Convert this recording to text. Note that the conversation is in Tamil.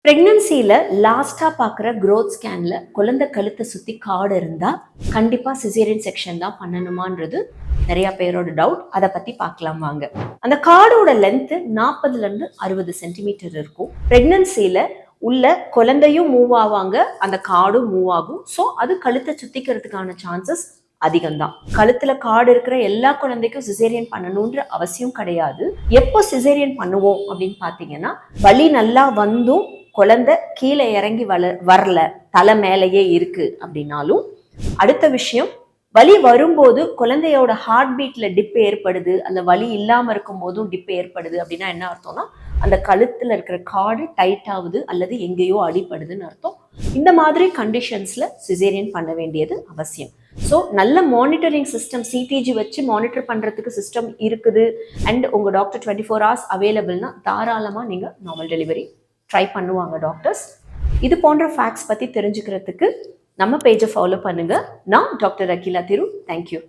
பிரெக்னன்சியில் லாஸ்ட்டாக பார்க்குற க்ரோத் ஸ்கேனில் குழந்தை கழுத்தை சுற்றி காடு இருந்தால் கண்டிப்பாக சிசேரியன் செக்ஷன் தான் பண்ணணுமான்றது நிறையா பேரோட டவுட். அதை பற்றி பார்க்கலாம் வாங்க. அந்த காடோட லென்த்து 40லேருந்து 60 சென்டிமீட்டர் இருக்கும். ப்ரெக்னன்சியில் உள்ள குழந்தையும் மூவ் ஆவாங்க, அந்த காடும் மூவ் ஆகும். ஸோ அது கழுத்தை சுத்திக்கிறதுக்கான சான்சஸ் அதிகம்தான். கழுத்துல காடு இருக்கிற எல்லா குழந்தைக்கும் சிசேரியன் பண்ணணுன்ற அவசியம் கிடையாது. எப்போ சிசேரியன் பண்ணுவோம் அப்படின்னு பார்த்தீங்கன்னா, வலி நல்லா வந்தும் குழந்தை கீழே இறங்கி வரல, தலை மேலேயே இருக்கு அப்படின்னாலும். அடுத்த விஷயம், வலி வரும்போது குழந்தையோட ஹார்ட் பீட்ல டிப் ஏற்படுது, அந்த வலி இல்லாம இருக்கும் போதும் டிப் ஏற்படுது அப்படின்னா என்ன அர்த்தம்னா, அந்த கழுத்துல இருக்கிற காடு டைட் ஆகுது அல்லது எங்கேயோ அடிப்படுதுன்னு அர்த்தம். இந்த மாதிரி கண்டிஷன்ஸ்ல சிசேரியன் பண்ண வேண்டியது அவசியம். ஸோ நல்ல மானிட்டரிங் சிஸ்டம், சிடிஜி வச்சு மானிட்டர் பண்ணுறதுக்கு சிஸ்டம் இருக்குது அண்ட் உங்கள் டாக்டர் 24 hours அவைலபிள்னா தாராளமாக நீங்கள் நார்மல் டெலிவரி ட்ரை பண்ணுவாங்க டாக்டர்ஸ். இது போன்ற ஃபேக்ட்ஸ் பற்றி தெரிஞ்சுக்கிறதுக்கு நம்ம பேஜை ஃபாலோ பண்ணுங்கள். நான் டாக்டர் அகிலா திரு. தேங்க்யூ.